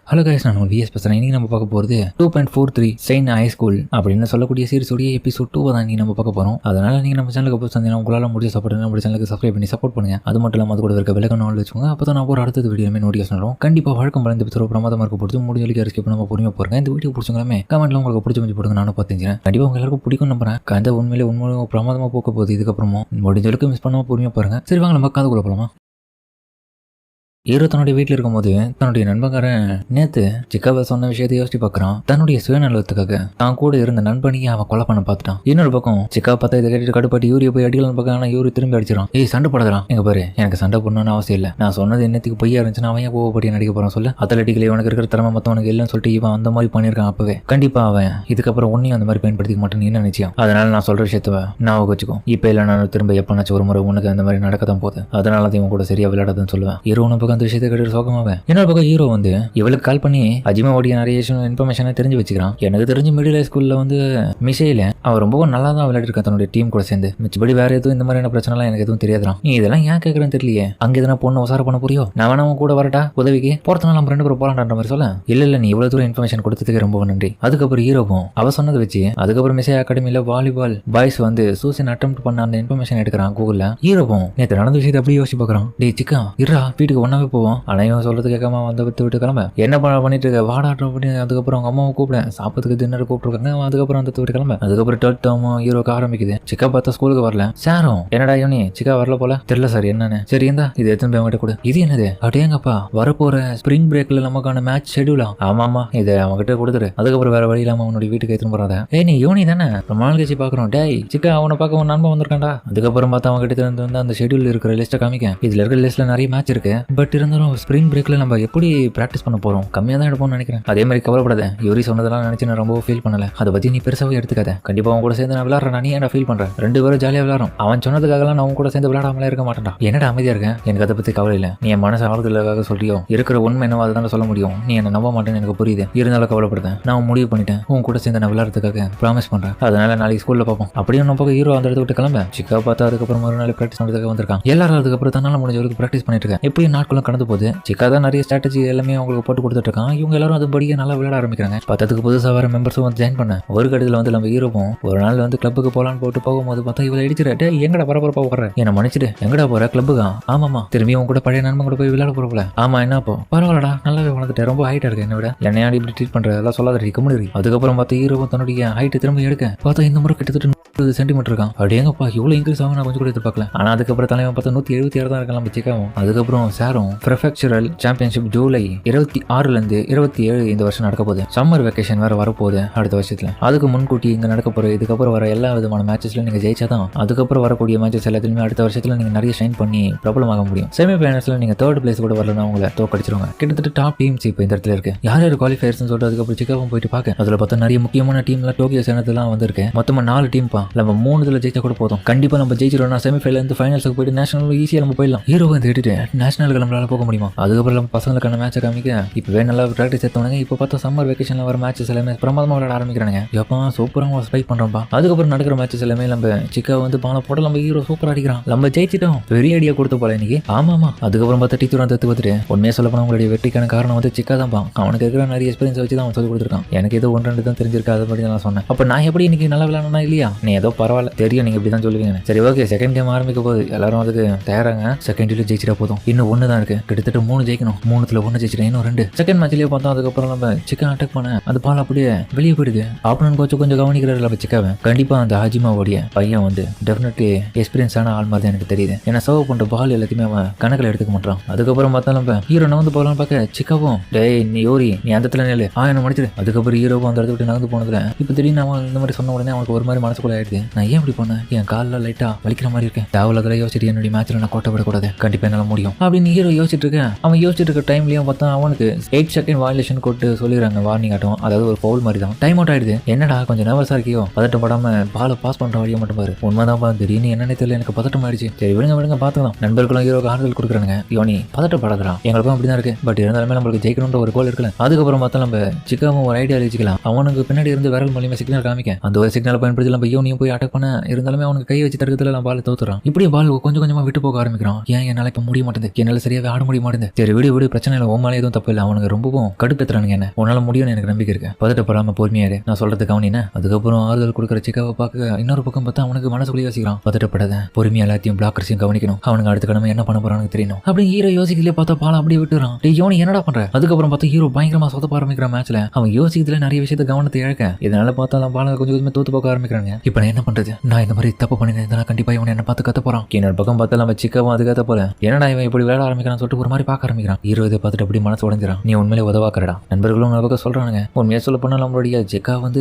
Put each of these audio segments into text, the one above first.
Hello guys, நான் vs பேசுகிறேன். இன்றைக்கி நம்ம பார்க்க போகிறது 2.43 செயின்ட் ஹை ஸ்கூல் அப்படின்னு சொல்லக்கூடிய சீரிஸோடைய எபிசோட் 2 தான் இன்றைக்கி நம்ம பார்க்க போகிறோம். அதனால் நீங்கள் நம்ம சேனலுக்கு போய் சந்தேகம் உங்களால் முடிஞ்ச சப்போர்ட் நம்ம சேனலுக்கு சப்ஸ்கிரைப் பண்ணி சப்போர்ட் பண்ணுங்கள். அது மட்டும் இல்லாமல் அது கூட இருக்க விலகணும் வச்சுக்கோங்க. அப்போ தான் நான் ஒரு அடுத்த வீடியோமே நோட்டிஃபிகேஷன் வரும். கண்டிப்பாக வழக்கம் போல இந்த எபிசோட் பிரமாதமாக இருக்க பொறுத்து முடிஞ்ச வரைக்கும் ஸ்கிப் பண்ணாமல் பொறுமையாக போகிறேன். இந்த வீடியோ பிடிச்சவங்களுமே கமெண்ட்டில் உங்களுக்கு பிடிச்சி போடுங்க, நானும் பார்த்துக்கிறேன். கண்டிப்பாக உங்களுக்கு எல்லாருக்கும் பிடிக்கும் நம்புறேன். கதை உண்மையிலே பிரமாதமாக போக போகுது. இதுக்கப்புறமும் முடிஞ்ச வரைக்கும் மிஸ் பண்ணாமல் பொறுமையாக பாருங்கள். சரி வாங்க நம்ம கதை கூட போகலாமா. ஹீரோ தன்னுடைய வீட்டில் இருக்கும்போது தன்னுடைய நண்பங்காரன் நேத்து சிக்காவை சொன்ன விஷயத்தை யோசிச்சு பார்க்கறான். தன்னுடைய சுயநலத்துக்காக தான் கூட இருந்த நண்பனையே அவன் கொலை பண்ண பார்த்துட்டான். இன்னொரு பக்கம் சிக்கா பார்த்தா இதை கேட்டு கடுப்பாட்டி யூரியை போய் அடிக்கலாம் பார்க்க. ஆனால் யூரி திரும்பி அடிச்சிடான். ஏய் சண்டை போடுறான். எங்க பாரு, எனக்கு சண்டை போடணும்னு அவசியம் இல்லை. நான் சொன்னது என்னத்துக்கு பொய்யா இருந்துச்சுன்னா அவன் கோவப்படி நடிக்க போறான் சொல்ல. அத்லட்டிக்கல உனக்கு இருக்கிற திறமை மற்றவனுக்கு இல்லைன்னு சொல்லிட்டு இவன் அந்த மாதிரி பண்ணியிருக்கான். அப்பவே கண்டிப்பா அவன் இதுக்கப்புறம் ஒன்னையும் அந்த மாதிரி பயன்படுத்திக்க மாட்டேன்னு என்ன நிச்சயம். அதனால நான் சொல்ற விஷயத்த நான் வச்சுக்கோ. இப்போ இல்லை நான் திரும்ப எப்பனாச்சும் ஒரு முறை உனக்கு அந்த மாதிரி நடக்கத்தான் போகுது. அதனால தான் இவன் கூட சரியா விளையாடாதுன்னு சொல்லுவேன். ஹீரோ பக்கம் அந்த விஷயத்தை கேட்டு சோகமாவேன். இன்னொரு பக்கம் ஹீரோ இவளுக்கு கால் பண்ணி அஜிமாவோடைய நிறைய இன்ஃபர்மேஷனை தெரிஞ்சு வச்சுக்கிறான். எனக்கு தெரிஞ்சு மிடில் ஸ்கூல்ல மிஷையில அவன் ரொம்ப நல்லா தான் விளையாடிருக்கான் தன்னுடைய டீம் கூட சேர்ந்து. மிச்சபடி வேற எதுவும் இந்த மாதிரியான பிரச்சனைலாம் எனக்கு எதுவும் தெரியாதான். நீ இதெல்லாம் ஏன் கேட்கறேன்னு தெரியலையே. அங்க எதனா பொண்ணு உசார பண்ண புரியோ. நான் வேணா கூட வரட்டா உதவிக்கு போறதுனால நம்ம 2 பேரும் போலான்ற மாதிரி சொல்ல. இல்ல நீ இவ்வளவு தூரம் இன்ஃபர்மேஷன் கொடுத்ததுக்கு ரொம்ப நன்றி. அதுக்கப்புறம் ஹீரோவும் அவ சொன்னதை வச்சு அதுக்கப்புறம் மிஷை அகாடமியில வாலிபால் பாய்ஸ் சூசைட் அட்டெம்ப்ட் பண்ண அந்த இன்ஃபர்மேஷன் எடுக்கிறான் கூகுள்ல. ஹீரோவும் நேற்று நடந்த விஷயத்தை அப்படியே யோசிச்சு பார்க்கறான். டேய் சிக்கா இருடா, வீட்டுக்கு ஒன்னாவே போவோம். ஆனால் சொல்றது கேட்காம விட்டு கிளம்ப என்ன பண்ணிட்டு இருக்க வாடாட்டம் பண்ணி. அதுக்கப்புறம் அவங்க அம்மாவை கூப்பிட சாப்பிட்றதுக்கு டின்னர் கூப்பிட்டுருக்காங்க. அதுக்கப்புறம் அந்த விட்டு கிளம்ப. அதுக்கப்புறம் டுவெல்த் ஹீரோக்கு ஆரம்பிக்குது. சிக்கா பார்த்தா ஸ்கூலுக்கு வரல. சாரும் என்னடா யோனி சிக்கா வரல போல தெரியல சார் என்னன்னு. சரி இருந்தா இது எத்தனை போய் அவங்ககிட்ட கூட. இது என்னது அடேங்கப்பா வரப்போற ஸ்பிரிங் பிரேக்ல நமக்கான மேட்ச் ஷெடியூலா. ஆமாமா இதை அவங்ககிட்ட கொடுத்துரு. அதுக்கப்புறம் வேற வழி இல்லாம அவனுடைய வீட்டுக்கு எடுத்துன்னு போறாத. நீ யோனி தானே ரொம்ப நாள் கழிச்சு பாக்குறோம். டேய் சிக்கா அவனை பார்க்க உன் நண்பன் வந்திருக்காண்டா. அதுக்கப்புறம் பார்த்தா அவங்க கிட்ட இருந்து அந்த ஷெடியூல் இருக்கிற லிஸ்ட்டை காமிக்க. இதுல இருக்கிற லிஸ்ட்ல நிறைய மேட்ச் இருக்கு. பட் இருந்தாலும் ஸ்பிரிங் பிரேக்ல நம்ம எப்படி பிராக்டிஸ் பண்ண போறோம், கம்மியா தான் எடுப்போம்னு நினைக்கிறேன். அதே மாதிரி கவலைப்படாத. யூரி சொன்னதெல்லாம் நினைச்சு நான் ரொம்ப ஃபீல் பண்ணல. அதை பத்தி நீ பெருசாவே எடுத்துக்காத. கண்டிப்பா அவன் கூட சேர்ந்து நான் விளையாடுறேன். நீ என்ன ஃபீல் பண்றேன். 2 பேரும் ஜாலியா விளையாடும். அவன் சொன்னதுக்காகலாம் நான் அவன் கூட சேர்ந்து விளையாடாமலே இருக்க மாட்டேன்டா. என்னடா அமைதியா இருக்கேன். எனக்கு அதை பத்தி கவலை இல்லை. நீ என் மனசு ஆறுதலுக்காக சொல்றியோ. இருக்கிற உண்மை என்னவோ அதை தான் சொல்ல முடியும். நீ என்ன நம்ப மாட்டேன்னு எனக்கு புரியுது. இருந்தாலும் கவலைப்படுறேன். நான் முடிவு பண்ணிட்டேன். உன் கூட சேர்ந்து நான் விளையாடுறதுக்காக ப்ராமிஸ் பண்றேன். அதனால நாளைக்கு ஸ்கூல்ல பார்ப்போம். அப்படியே நம்ம பக்கம் ஹீரோ அந்த இடத்த விட்டு கிளம்ப. சிக்கா பார்த்தா அதுக்கப்புறம் ஒரு நாள் பிராக்டிஸ் பண்றதுக்காக வந்திருக்கான். எல்லாரும் அதுக்கப்புறம் தன்னால முடிஞ்ச வரைக்கும் பிராக்டிஸ் பண்ணிட்டு இருக்கேன். எப்பயும் நாட்களும் கடந்து போகுது. சிக்கா தான் நிறைய ஸ்ட்ராட்டஜி எல்லாமே அவங்களுக்கு போட்டு கொடுத்துட்டு இருக்கான். இவங்க எல்லாரும் அதுபடியே நல்லா விளையாட ஆரம்பிக்கிறாங்க. பத்தத்துக்கு புதுசாக வர மெம்பர்ஸும் ஜாயின் பண்ண. ஒரு கட்டத்தில் நம்ம ஹீரோவும் ஒரு நாள் கிளப்புக்கு போலான்னு போட்டு போகும்போது பார்த்தா இவளை இடிச்சிட. எங்கடா பரபரப்பா போடுற, என்ன மன்னிச்சிட்டு எங்கடா போற கிளப்புக்கா. ஆமாமா திரும்பி உங்க கூட பழைய நண்பன் கூட போய் விளையாட போறப்பல. ஆமா என்ன அப்போ பரவாயில்லடா நல்லாவே வளர்ந்துட்டேன். ரொம்ப ஹைட்டா இருக்கு. என்ன விட என்னையாடி இப்படி ட்ரீட் பண்ற எல்லாம் சொல்லாத கம்முனு. அதுக்கப்புறம் பார்த்தா ஹீரோவும் தன்னுடைய ஹைட் திரும்ப எடுக்க பார்த்தா இந்த முறை கிட்டத்தட்ட 30 சென்டிமீட்டர் இருக்கான். அப்படியேங்கப்பா இவ்வளவு இன்க்ரீஸ் ஆகும் நான் கொஞ்சம் கூட எதிர்பார்க்கல. ஆனா அதுக்கப்புறம் தலைவன் பார்த்தா 176 தான் இருக்கலாம் சிக்காவும். அதுக்கப்புறம் சாரும் ப்ரொஃபெக்சரல் சாம்பியன்ஷிப் ஜூலை 26 இருந்து 27 இந்த வருஷம் நடக்க போகுது. சம்மர் வெக்கேஷன் வேற வரப்போகுது அடுத்த வருஷத்துல. அதுக்கு முன்கூட்டி இங்க நடக்க போற இதுக்கப்புறம் வர எல்லா விதமான மேட்சஸ்ல நீங்க ஜெயிச்சாதான் அதுக்கப்புறம் வரக்கூடிய மேட்சஸ் எல்லாத்துலயுமே அடுத்த வருஷத்துல நீங்க நிறைய ஷைன் பண்ணி பிரபலம் ஆக முடியும். செமி ஃபைனல்ஸ்ல நீங்க 3rd பிளேஸ் கூட வரலன்னா உங்களை தோக்கடிச்சிருவாங்க. கிட்டத்தட்ட டாப் டீம்ஸ் இப்போ இந்த இடத்துல இருக்கு. யார் யார் குவாலிஃபயர்ஸ் சொல்லிட்டு அதுக்கப்புறம் சிக்காவும் போயிட்டு பார்க்க. அதுல பார்த்தா நிறைய முக்கியமான டீம்ல டோக்கியோ சேர்ந்ததுலாம் வந்திருக்கு. மொத்தமா 4 டீம் பா. நம்ம 3 இதுல ஜெயிச்சா கூட போதும். கண்டிப்பா நம்ம ஜெயிச்சிரோம்னா செமி ஃபைனல் இருந்து ஃபைனல்ஸ்க்கு போயிட்டு நேஷனல் ஈஸியா நம்ம போயிடலாம். ஹீரோ தேடிட்டு நேஷனலுக்கு நம்மளால போக முடியுமா. அதுக்கப்புறம் நம்ம பசங்களுக்கான மேட்சை காமிக்க இப்பவே நல்லா பிராக்டிஸ் எடுத்தவனுங்க. இப்போ பார்த்தா சம்மர் வெக்கேஷன்ல வர மேட்சஸ் எல்லாமே பிரமாதமா விளையாட ஆரம்பிக்கிறாங்க. எப்பா சூப்பராக ஸ்பைக் பண்றோம்பா. அதுக்கப்புறம் நடக்கிற மேட்சஸ் எல்லாமே நம்ம சிக்கா பால போட நம்ம ஹீரோ சூப்பரா அடிக்கிறான். நம்ம ஜெயிச்சிட்டோம். பெரிய ஐடியா கொடுத்த போல இன்னைக்கு. ஆமாமா அதுக்கப்புறம் பார்த்தா டீச்சர் தத்து பார்த்துட்டு உண்மையா சொல்ல போனா உங்களுடைய வெற்றிக்கான காரணம் சிக்கா தான். அவனுக்கு இருக்கிற நிறைய எக்ஸ்பீரியன்ஸ் வச்சு தான் அவன் சொல்லி கொடுத்துருக்கான். எனக்கு ஏதோ 1-2 தான் தெரிஞ்சிருக்கு. அதை பற்றி நான் சொன்னேன். அப்ப நான் எப்படி இன்னைக்கு நல்லா விளையாடனா இல்லையா. நீ ஏதோ பரவாயில்ல தெரியும், நீங்க இப்படி தான் சொல்லுவீங்க. சரி ஓகே செகண்ட் கேம் ஆரம்பிக்க போது எல்லாரும் அதுக்கு தயாராங்க. செகண்ட் டீல ஜெயிச்சிட்டா போதும். இன்னும் 1 தான் இருக்கு. கிட்டத்தட்ட 3 ஜெயிக்கணும். 3த்துல 1 ஜெயிச்சிட்டேன். இன்னும் 2 செகண்ட் மேட்ச்லயே பார்த்தோம். அதுக்கப்புறம் நம்ம சிக்கன் அட்டாக் பண்ண அந்த பால் அப்படியே வெளியே போயிடுது. ஆப்பனன் கோச் கொஞ்சம் கவனிக்கிறாரு நம்ம சிக்காவை. கண்டிப்பா அந்த ஹாஜிமாவோடைய பையன் டெஃபினெட்லி எக்ஸ்பீரியன்ஸான ஆள் மாதிரி தான் எனக்கு தெரியுது. ஏன்னா சர்வ் பண்ற பால் எல்லாத்தையுமே அவன் கணக்கில் எடுத்துக்க மாட்டான். அதுக்கப்புறம் பார்த்தா நம்ம ஹீரோ நகர்ந்து போகலான்னு பார்க்க சிக்காவும் டேய் நீ யோரி நீ அந்த இடத்துல நில்லு என்ன முடிச்சிடு. அதுக்கப்புறம் ஹீரோவும் அந்த இடத்த விட்டு நகர்ந்து போனதுல இப்போ திடீர்னு அவன் இந்த மாதிரி சொன்ன உடனே அவனுக்கு ஒரு மாதிரி மனசுக்குள்ள ஆயிடுது. நான் ஏன் இப்படி பண்ணேன், என் காலில் லைட்டா வலிக்கிற மாதிரி இருக்கேன். தேவையில்லாத யோசிச்சுட்டு என்னுடைய மேட்ச்ல நான் கோட்டை விடக்கூடாது, கண்டிப்பா என்னால முடியும் அப்படின்னு ஹீரோ யோசிச்சுட்டு இருக்கேன். அவன் யோசிச்சுட்டு இருக்க டைம்லயும் பார்த்தா அவனுக்கு 8 செகண்ட் வயலேஷன் போட்டு சொல்லிடுறாங்க. வார்னிங் ஆட்டம், அதாவது ஒரு பவுல் மாதிரி தான். டைம் அவுட் ஆயிடுது. என்னடா கொஞ்சம் நர்வஸா இருக்கியோ, பதட்டம் படாம பாலை பாஸ் பண்ற வழியை மட்டும் பாரு. உண்மைதான் திடீர்னு என்னன்னு தெரியல, எனக்கு பதட்டம் ஆயிடுச்சு. சரி விடுங்க பாத்துக்கலாம். நண்பர்களும் ஹீரோக்கு ஆறுதல் கொடுக்குறாங்க. யோனி பதட்டப்படாதா, எங்களுக்கும் அப்படிதான் இருக்கு. பட் இருந்தாலுமே நம்மளுக்கு ஜெயிக்கணும்ன்ற ஒரு கோல் இருக்குல்ல. அதுக்கப்புறம் பார்த்தா நம்ம சிக்காவும் ஒரு ஐடியா வச்சுக்கலாம். அவனுக்கு பின்னாடி இருந்து விரல் மூலியமா சிக்னல் காமிக்க அந்த ஒரு சிக்னல் பயன்படுத்தி நம்ம யோனியும் போய் அட்டாக் பண்ண. இருந்தாலுமே அவனுக்கு கை வச்சு தடுக்கிறதுல நான் பால் தோத்துறான். இப்படி பால் கொஞ்சம் கொஞ்சமா விட்டு போக ஆரம்பிக்கிறான். ஏன் என்னால இப்ப முடிய மாட்டேங்குது, என்னால சரியா சரியாவே ஆட முடிய மாட்டேங்குது. சரி விடு பிரச்சனை இல்லை, உன் மேலே எதுவும் தப்பு இல்லை. அவனுக்கு ரொம்பவும் கடுப்பேத்துறானுங்க என்ன. உன்னால முடியும்னு எனக்கு நம்பிக்கை இருக்கு. பதட்டப்படாம பொறுமையாரு, நான் சொல்றது கவனின. அதுக்கப்புறம் ஆறுதல் கொடுக்குற சிக்காவை பார்க்க இன்னொரு பக்கம் பார்த்தா அவனுக்கு மனசுக்குள்ளே யோசிக்கிறான். பதட்டப்படாத, பொறுமையா எல்லாத்தையும் பிளாக்கர்ஸையும் கவனிக்கணும். அவனுக்கு அடுத்த கடமை என்ன பண்ண போறான்னு தெரியணும் அப்படி ஹீரோ யோசிக்கலே பார்த்தா பால அப்படியே விட்டுறான். யோனி என்னடா பண்ற? அதுக்கப்புறம் பார்த்தா ஹீரோ பயங்கரமா சொதப்ப ஆரம்பிக்கிற மேட்ச்ல அவன் யோசிக்கிறதுல நிறைய விஷயத்த கவனத்தை இழக்க. இதனால பார்த்தா பால கொஞ்சம் கொஞ்சமா தோத்து பார்க்க ஆரம்பிக்கிறாங்க. இப்ப நான் என்ன பண்றது? நான் இந்த மாதிரி தப்பு பண்ணிருந்தா கண்டிப்பா இவன் என்ன பார்த்து கத்த போறான். இன்னொரு பக்கம் பார்த்தா நம்ம சிக்காவும் அது கத்த போல. என்னடா இவன் இப்படி விளையாட ஆரம்பிக்கிறான்னு சொல்லிட்டு ஒரு மாதிரி பார்க்க ஆரம்பிக்கிறான். ஹீரோ இதை பார்த்துட்டு அப்படி மனசு உடைஞ்சிடான். நீ உண்மையிலே உதவாக்கறடா. நண்பர்களும் ஒரு பக்கம் சொல்றானுங்க, உண்மையா சொல்ல போனா நம்மளுடைய ஜெக்கா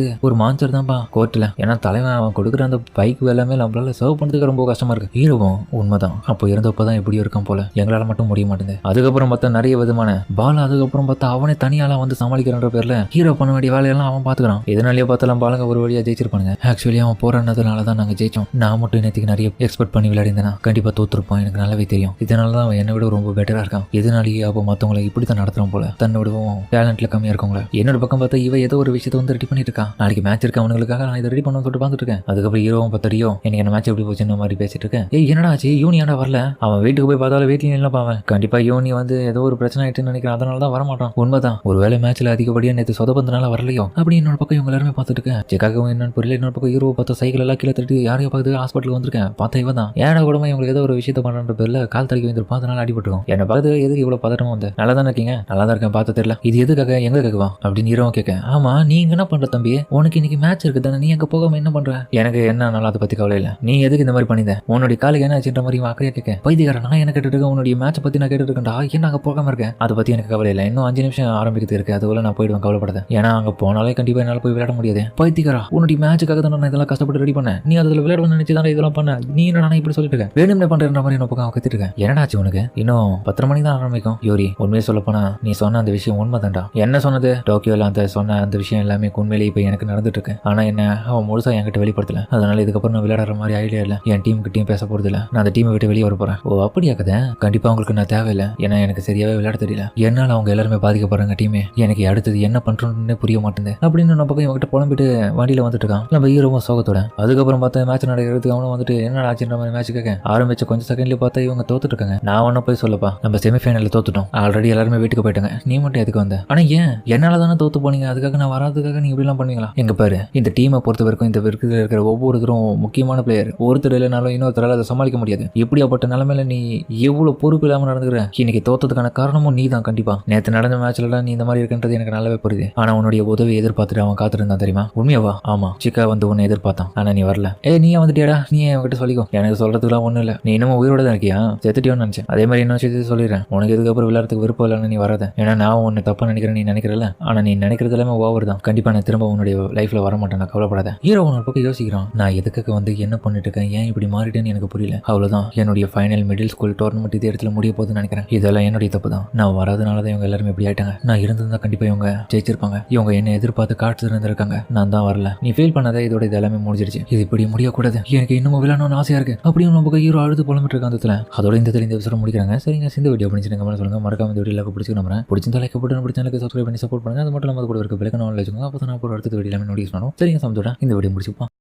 ஒரு மான்சர் தான்ப்பா கோர்ட்ல. ஏன்னா தலைவன் அவன் கொடுக்குற அந்த பைக் எல்லாமே நம்மளால சர்வ் பண்ணதுக்கு ரொம்ப கஷ்டமா இருக்கு. ஹீரோவும் உண்மைதான், அப்போ இருந்தப்பதான் இப்படி இருக்கும் போல, எங்களால மட்டும் முடிய மாட்டேங்குது. அதுக்கப்புறம் பார்த்தா நிறைய விதமான பால், அதுக்கப்புறம் பார்த்தா அவனே தனியால சமாளிக்கிற பேர்ல ஹீரோ பண்ண வேண்டிய வேலையெல்லாம் அவன் பாத்துக்கிறான். இதனாலேயே பார்த்தாலும் பாலங்க ஒரு வழியா ஜெயிச்சிருப்பானுங்க. ஆக்சுவலி அவன் போராடினதுனாலதான் நாங்க ஜெயிச்சோம். நான் மட்டும் இன்னத்துக்கு நிறைய எக்ஸ்பெக்ட் பண்ணி விளையாடிந்தேன்னா கண்டிப்பா தோத்துருப்பான், எனக்கு நல்லாவே தெரியும். இதனாலதான் அவன் என்னை விட ரொம்ப பெட்டரா இருக்கான். இதனாலேயே அப்போ மத்தவங்களை இப்படித்தான் நடத்துறான் போல, தன்னோடவும் டேலண்ட்ல கம்மியா இருக்கவங்கள. என்னோட பக்கம் பார்த்தா இவ ஏதோ ஒரு விஷயத்தை ரெடி பண்ணிட்டு இருக்கான். நாளைக்கு மேட்ச் இருக்கு அவனுக்காக, நான் இதை ரெடி பண்ணணும்னு சொல்லிட்டு பார்த்துட்டு இருக்கேன். அதுக்கப்புறம் ஹீரோவும் பார்த்தறியோ எனக்கு என்ன மேட்ச் எப்படி போச்சுன்னு மாதிரி பேசிட்டு இருக்கேன். என்னடா ஆச்சு, யூனி ஏன்டா வரல? அவன் வீட்டுக்கு போய் பார்த்தாலும் வீட்லயும் இல்லப்பா. அவன் கண்டிப்பா யூனி ஏதோ ஒரு பிரச்சனை ஆயிட்டுன்னு நினைக்கிறேன், அதனாலதான் வரமாட்டான். உண்மைதான், ஒருவேளை மேட்ச்ல அதிகப்படியா நேற்று சொதப்பந்தனால வரலையோ அப்படி இன்னொரு பக்கம் இவங்க எல்லாருமே பார்த்துட்டு இருக்கேன். சிக்காகவும் என்னன்னு புரியல. இன்னொரு பக்கம் ஹீரோ பார்த்தா சைக்கிள் எல்லாம் கீழே தட்டி யாரையோ பார்த்து ஹாஸ்பிட்டலுக்கு வந்திருக்கேன். பார்த்தா இவன் தான் ஏடா கூடமா இவங்களுக்கு ஏதோ ஒரு விஷயத்த பண்ற பேர்ல கால் தடிக்க வந்துருப்பான், அதனால அடிபட்டுருக்கும். என்ன பார்த்து எதுக்கு இவ்வளவு பதட்டமா வந்து? நல்லா தானே இருக்கீங்க? நல்லா தான் இருக்கேன், பார்த்து தெரியல. இது எதுக்காக எங்க கேட்குவா அப்படின்னு ஹீரோவும் கேட்க. ஆமா நீங்க என்ன பண்ற தம்பி, உனக்கு இன்னைக்கு மேட்ச் இருக்கு தானே, நீ அங்க போகாம என்ன பண்ற? எனக்கு என்ன நல்லா அதை பத்தி கவலை இல்லை. நீ எதுக்கு இந்த மாதிரி பண்ணித? உன்னுடைய காலுக்கு என்ன ஆச்சுன்ற மாதிரி அக்கறையா கேட்க. பைத்தியக்காரன், நான் என்ன கேட்டுட்டு இருக்கேன், உன்னுடைய மேட்சை பத்தி நான் கேட்டுட்டு இருக்கேன்டா. என்ன அங்க போகாம இருக்கேன்? அதை பத்தி எனக்கு கவலை இல்லை. இன்னும் 5 நிமிஷம் ஆரம்பிக்கிறது இருக்கு, அதுக்குள்ள நான் போயிடுவேன், கவலைப்படாத. ஏன்னா அங்க போனாலே கண்டிப்பா என்னால போய் விளையாட முடியாது. பைத்தியக்காரா, உன்னுடைய மேட்சுக்காக தான் நான் இதெல்லாம் கஷ்டப்பட்டு ரெடி பண்ணேன். நீ அதுல விளையாடணும்னு நினைச்சு தான் இதெல்லாம் பண்ண. நீ என்ன இப்படி சொல்லிட்டு இருக்க? வேணும்னே பண்ற மாதிரி என்ன பக்கம் கத்திட்டு இருக்கேன். என்னடா ஆச்சு உனக்கு? இன்னும் 10 மணி தான் ஆரம்பிக்கும். யோரி, உண்மையை சொல்ல போனா நீ சொன்ன அந்த விஷயம் உண்மைதான்டா. என்ன சொன்னது? டோக்கியோல அந்த சொன்ன அந்த விஷயம் எல்லாமே உண்மையிலேயே இப்ப எனக்கு நடந்துட்டு இருக்கு. ஆனா என்ன அவன் முழுசா என்கிட்ட வெளிப்படுத்தல. அதனால இதுக்கப்புறம் நான் விளையாடுற மாதிரி ஐடியா இல்ல. என் டீம் கிட்டையும் பேச போறது இல்ல. நான் அந்த டீமை விட்டு வெளியே வர போறேன். ஓ அப்படியா கதை? கண்டிப்பா உங்களுக்கு நான் தேவையில்லை. ஏன்னா எனக்கு சரியாவே விளையாட தெரியல. என்னால அவங்க எல்லாருமே பாதிக்கப்படுறாங்க டீமே. எனக்கு அடுத்தது என்ன பண்றோம்னு புரிய மாட்டேங்குது அப்படின்னு நம்ம பக்கம் இவங்கிட்ட புலம்பிட்டு வண்டியில வந்துட்டு இருக்கான். நம்ம ஹீரோவும் சோகத்தோட. அதுக்கப்புறம் பார்த்தா மேட்ச் நடக்கிறதுக்கு அவனும் என்ன ஆச்சுன்ற மாதிரி மேட்ச் கேட்க ஆரம்பிச்ச கொஞ்சம் செகண்ட்ல பார்த்தா இவங்க தோத்துட்டு இருக்காங்க. நான் ஒன்னும் போய் சொல்லப்பா, நம்ம செமிஃபைனல்ல தோத்துட்டோம். ஆல்ரெடி எல்லாருமே வீட்டுக்கு போயிட்டாங்க. நீ மட்டும் எதுக்கு வந்த? ஆனா ஏன் என்னால தானே தோத்து போனீங்க, அதுக்காக நான் வராதுக்காக நீங்க இப்படி எல்லாம் பண்ணுவீங்களா? எங்க பாரு, இந்த டீமை பொறுத்த வரைக்கும் இந்த விற்கிறதுல இருக்கிற ஒவ்வொருத்தரும் முக்கியமான பிளேயர். ஒருத்தர் இல்லைனாலும் இன்னொருத்தரால் அதை சமாளிக்க முடியாது. இப்படியாப்பட்ட நிலைமையில நீ எவ்வளவு பொறுப்பு இல்லாம நடந்துக்கிற. இன்னைக்கு தோத்ததுக்கான காரணமும் நீ தான். கண்டிப்பா நேற்று நடந்த மேட்ச்ல நீ இந்த மாதிரி இருக்குன்றது எனக்கு நல்லாவே புரியுது. ஆனா உன்னுடைய உதவி எதிர்பார்த்துட்டு அவன் காத்திருந்தான் தெரியுமா? உண்மையாவா? ஆமா, சிக்கா உன்னை எதிர்பார்த்தான். ஆனா நீ வரல. நீ வந்துட்டியாடா, நீ என்கிட்ட சொல்லிக்கோ. எனக்கு சொல்றதுக்குலாம் ஒண்ணும் இல்ல. நீ இன்னமும் உயிரோட தான் இருக்கியா? செத்துட்டியோன்னு நினைச்சேன். அதே மாதிரி இன்னும் சேர்த்து சொல்லிடுறேன், உனக்கு இதுக்கப்புறம் விளையாடுறதுக்கு விருப்பம் இல்லைன்னு நீ வராத. ஏன்னா நான் உன்னை தப்பா நினைக்கிறேன், நீ நினைக்கிறல. ஆனா நீ நினைக்கிறது எல்லாமே ஓவர் தான். கண்டிப்பா நான் திரும்ப உன்னுடைய லைஃப்ல வர மாட்டேன், நான் கவலைப்படாத. ஹீரோ ஒரு பக்கம் யோசிக்கிறான், நான் எதுக்காக என்ன பண்ணிட்டு இருக்கேன், ஏன் இப்படி மாறிட்டேன்னு எனக்கு புரியல. அவ்வளவுதான், என்னுடைய ஃபைனல் மிடில் ஸ்கூல் டோர்னமெண்ட் இதே இடத்துல முடிய போகுதுன்னு நினைக்கிறேன். இதெல்லாம் என்னுடைய தப்பு தான். நான் வராதனாலதான் இவங்க எல்லாருமே இப்படி ஆயிட்டாங்க. நான் இருந்திருந்தா கண்டிப்பா இவங்க ஜெயிச்சிருப்பாங்க. இவங்க என்ன எதிர்பார்த்து காட்டு இருந்திருக்காங்க. நான் தான் வரல. நீ ஃபீல் பண்ணாத, இதோட இது எல்லாமே முடிஞ்சிருச்சு. இது இப்படி முடியக்கூடாது. எனக்கு இன்னும் விளையாடணும்னு ஆசையா இருக்கு அப்படின்னு நம்ம ஹீரோ அழுது புலம்பிட்டு இருக்கான். அதோட இந்த எபிசோட முடிக்கிறாங்க. சரிங்க, இந்த வீடியோ பிடிச்சிருங்க சொல்லுங்க. மறக்காம இந்த வீடியோ பிடிச்சி நம்புறேன். பிடிச்சிருந்தா லைக் போட்டு நம்ம சேனலுக்கு சப்ஸ்கிரைப் பண்ணி சப்போர்ட் பண்ணுங்க. அது மட்டும் இல்லாம கூட இருக்க பெல்லைக்கான வச்சுக்கோங்க. அப்போ நான் போகிற அடுத்த வீடியோ எல்லாமே நோட்டீஸ் பண்ணுவோம். சரிங்க, சமத்தோட இந்த வீடியோ முடிச்சுப்போம்.